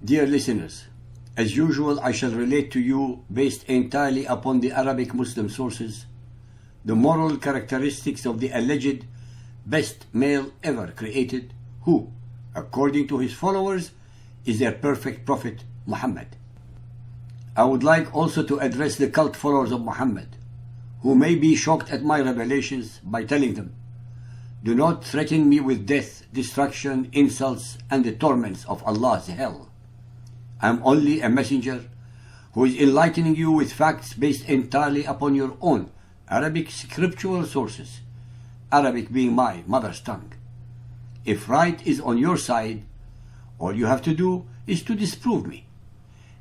Dear listeners, as usual, I shall relate to you, based entirely upon the Arabic Muslim sources, the moral characteristics of the alleged best male ever created, who, according to his followers, is their perfect prophet, Muhammad. I would like also to address the cult followers of Muhammad, who may be shocked at my revelations, by telling them, do not threaten me with death, destruction, insults, and the torments of Allah's hell. I am only a messenger who is enlightening you with facts based entirely upon your own Arabic scriptural sources, Arabic being my mother's tongue. If right is on your side, all you have to do is to disprove me.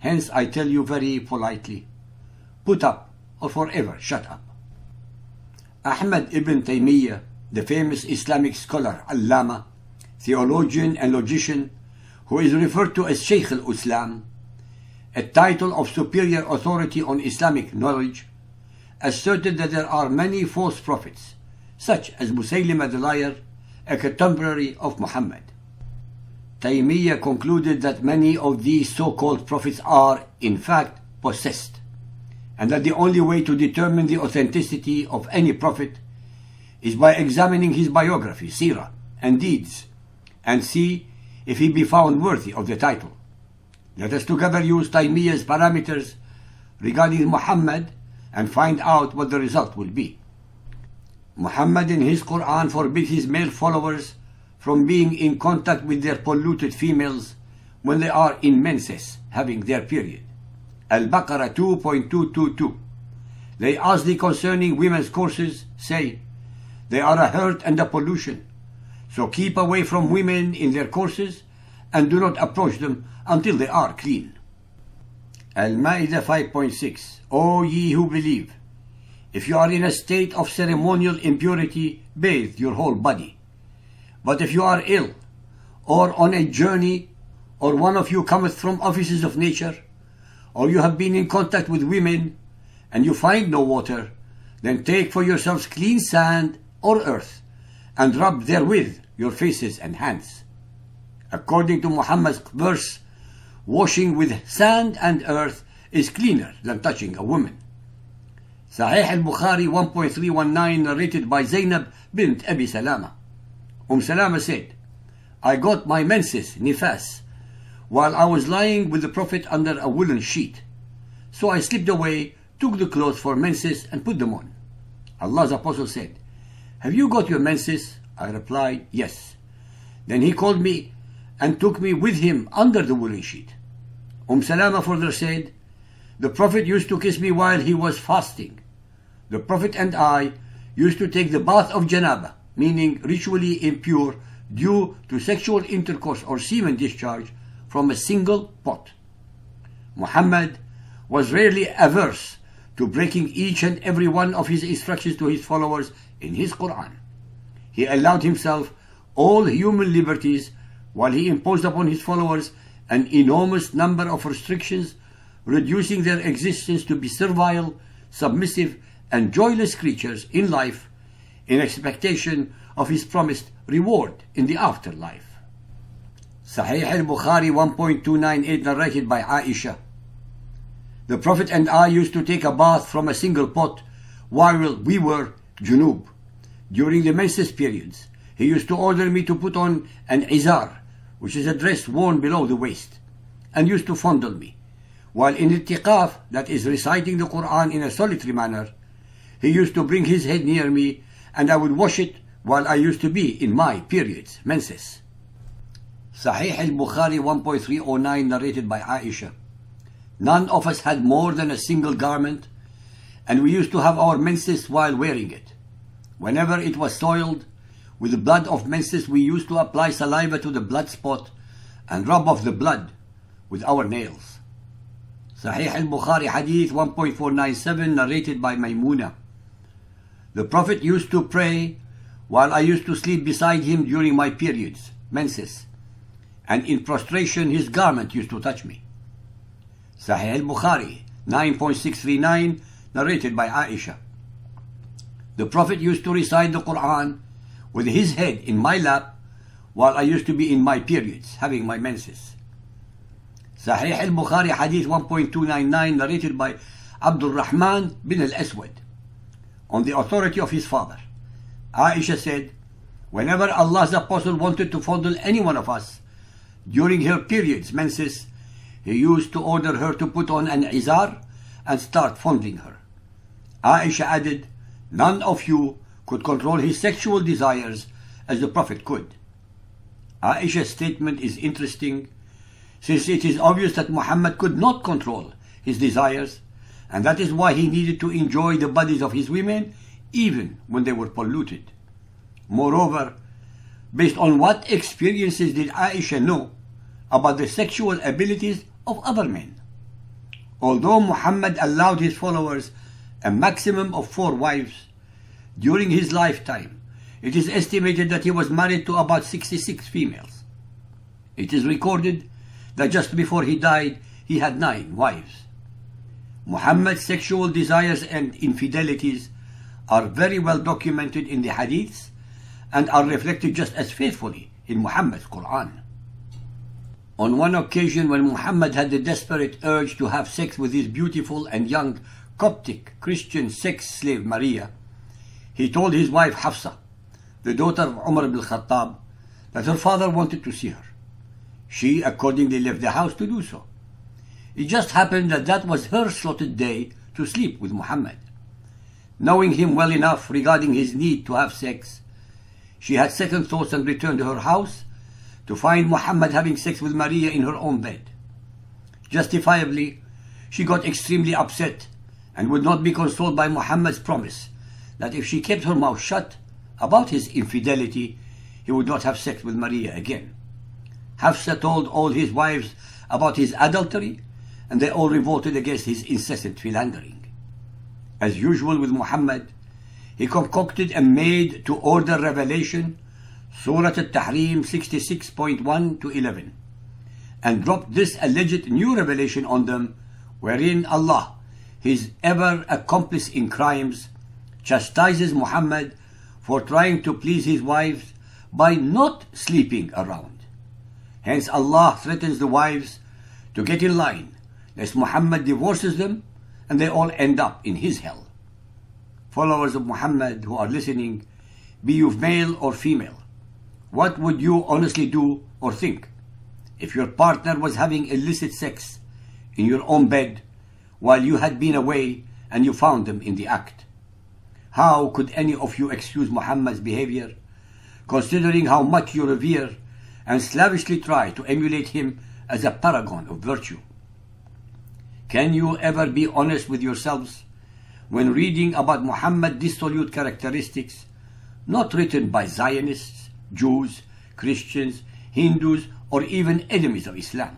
Hence I tell you very politely, put up or forever shut up. Ahmad ibn Taymiyyah, the famous Islamic scholar, Allama, theologian and logician, who is referred to as Shaykh al-Islam, a title of superior authority on Islamic knowledge, asserted that there are many false prophets, such as Musaylimah the liar, a contemporary of Muhammad. Taymiyyah concluded that many of these so-called prophets are, in fact, possessed, and that the only way to determine the authenticity of any prophet is by examining his biography, seerah, and deeds, and see if he be found worthy of the title. Let us together use Taymiyyah's parameters regarding Muhammad and find out what the result will be. Muhammad in his Quran forbids his male followers from being in contact with their polluted females when they are in menses, having their period. Al-Baqarah 2.222. They ask thee concerning women's courses, say, they are a hurt and a pollution. So keep away from women in their courses and do not approach them until they are clean. Al-Ma'idah 5.6. O ye who believe, if you are in a state of ceremonial impurity, bathe your whole body. But if you are ill, or on a journey, or one of you cometh from offices of nature, or you have been in contact with women, and you find no water, then take for yourselves clean sand or earth, and rub therewith your faces and hands. According to Muhammad's verse, washing with sand and earth is cleaner than touching a woman. Sahih al-Bukhari 1.319, narrated by Zainab bint Abi Salama. Salama said, I got my menses, nifas, while I was lying with the Prophet under a woolen sheet. So I slipped away, took the clothes for menses and put them on. Allah's Apostle said, have you got your menses? I replied, yes. Then he called me and took me with him under the woolen sheet. Salama further said, the Prophet used to kiss me while he was fasting. The Prophet and I used to take the bath of janaba, meaning ritually impure due to sexual intercourse or semen discharge, from a single pot. Muhammad was rarely averse to breaking each and every one of his instructions to his followers in his Quran. He allowed himself all human liberties while he imposed upon his followers an enormous number of restrictions, reducing their existence to be servile, submissive, and joyless creatures in life in expectation of his promised reward in the afterlife. Sahih al-Bukhari 1.298, narrated by Aisha. The Prophet and I used to take a bath from a single pot while we were junub. During the menses periods, he used to order me to put on an izar, which is a dress worn below the waist, and used to fondle me. While in i'tiqaf, that is reciting the Quran in a solitary manner, he used to bring his head near me, and I would wash it while I used to be in my periods, menses. Sahih al-Bukhari 1.309, narrated by Aisha. None of us had more than a single garment, and we used to have our menses while wearing it. Whenever it was soiled with the blood of menses, we used to apply saliva to the blood spot and rub off the blood with our nails. Sahih al-Bukhari Hadith 1.497, narrated by Maymuna. The Prophet used to pray while I used to sleep beside him during my periods, menses, and in prostration his garment used to touch me. Sahih al-Bukhari 9.639, narrated by Aisha. The Prophet used to recite the Quran with his head in my lap while I used to be in my periods, having my menses. Sahih al-Bukhari Hadith 1.299 narrated by Abdul Rahman bin al-Aswad on the authority of his father. Aisha said, whenever Allah's Apostle wanted to fondle any one of us during her periods, menses, he used to order her to put on an izar and start fondling her. Aisha added, none of you could control his sexual desires as the Prophet could. Aisha's statement is interesting since it is obvious that Muhammad could not control his desires, and that is why he needed to enjoy the bodies of his women even when they were polluted. Moreover, based on what experiences did Aisha know about the sexual abilities of other men? Although Muhammad allowed his followers a maximum of 4 wives during his lifetime, it is estimated that he was married to about 66 females. It is recorded that just before he died, he had 9 wives. Muhammad's sexual desires and infidelities are very well documented in the hadiths and are reflected just as faithfully in Muhammad's Quran. On one occasion when Muhammad had the desperate urge to have sex with his beautiful and young Coptic Christian sex slave Maria, he told his wife Hafsa, the daughter of Umar ibn al-Khattab, that her father wanted to see her. She accordingly left the house to do so. It just happened that that was her slotted day to sleep with Muhammad. Knowing him well enough regarding his need to have sex, she had second thoughts and returned to her house to find Muhammad having sex with Maria in her own bed. Justifiably, she got extremely upset and would not be consoled by Muhammad's promise that if she kept her mouth shut about his infidelity, he would not have sex with Maria again. Hafsa told all his wives about his adultery, and they all revolted against his incessant philandering. As usual with Muhammad, he concocted a made-to-order revelation, Surah Al-Tahrim 66.1 to 11, and dropped this alleged new revelation on them, wherein Allah, his ever accomplice in crimes, chastises Muhammad for trying to please his wives by not sleeping around. Hence Allah threatens the wives to get in line, lest Muhammad divorces them and they all end up in his hell. Followers of Muhammad who are listening, be you male or female, what would you honestly do or think if your partner was having illicit sex in your own bed while you had been away and you found them in the act? How could any of you excuse Muhammad's behavior, considering how much you revere and slavishly try to emulate him as a paragon of virtue? Can you ever be honest with yourselves when reading about Muhammad's dissolute characteristics, not written by Zionists, Jews, Christians, Hindus, or even enemies of Islam,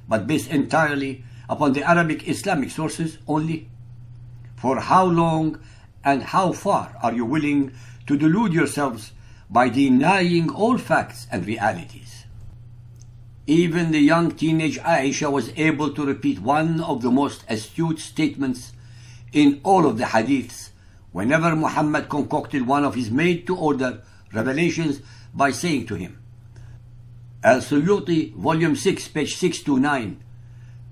but based entirely upon the Arabic Islamic sources only? For how long and how far are you willing to delude yourselves by denying all facts and realities? Even the young teenage Aisha was able to repeat one of the most astute statements in all of the hadiths whenever Muhammad concocted one of his made-to-order revelations by saying to him, Al-Suyuti, Volume 6, page 629,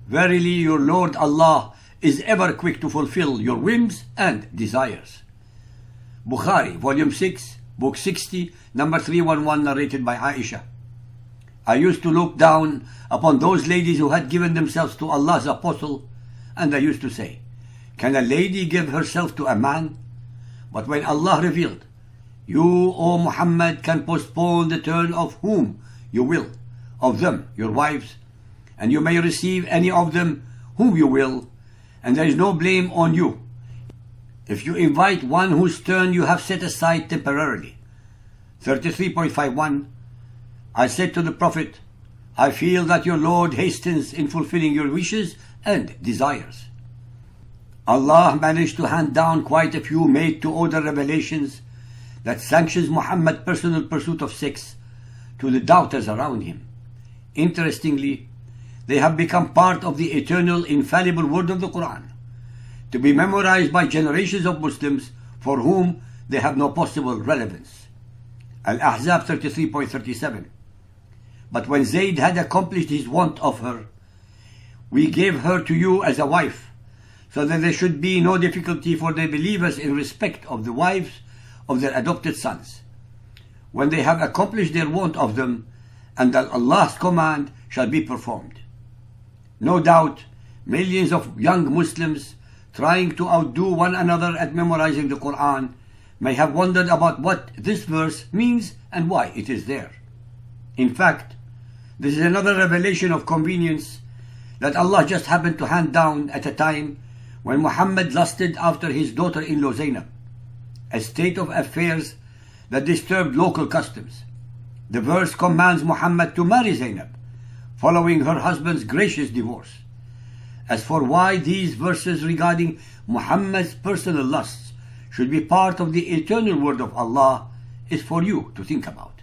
verily your Lord Allah is ever quick to fulfill your whims and desires. Bukhari, Volume 6, Book 60, number 311, narrated by Aisha. I used to look down upon those ladies who had given themselves to Allah's Apostle, and I used to say, can a lady give herself to a man? But when Allah revealed, you, O Muhammad, can postpone the turn of whom you will, of them, your wives, and you may receive any of them whom you will, and there is no blame on you if you invite one whose turn you have set aside temporarily. 33.51 I said to the Prophet, I feel that your Lord hastens in fulfilling your wishes and desires. Allah managed to hand down quite a few made-to-order revelations that sanctions Muhammad's personal pursuit of sex to the doubters around him. Interestingly, they have become part of the eternal infallible word of the Quran, to be memorized by generations of Muslims for whom they have no possible relevance. Al-Ahzab 33.37 But when Zayd had accomplished his want of her, we gave her to you as a wife, so that there should be no difficulty for the believers in respect of the wives of their adopted sons, when they have accomplished their want of them, and that Allah's command shall be performed. No doubt, millions of young Muslims trying to outdo one another at memorizing the Quran may have wondered about what this verse means and why it is there. In fact, this is another revelation of convenience that Allah just happened to hand down at a time when Muhammad lusted after his daughter-in-law Zainab, a state of affairs that disturbed local customs. The verse commands Muhammad to marry Zainab, following her husband's gracious divorce. As for why these verses regarding Muhammad's personal lusts should be part of the eternal word of Allah is for you to think about.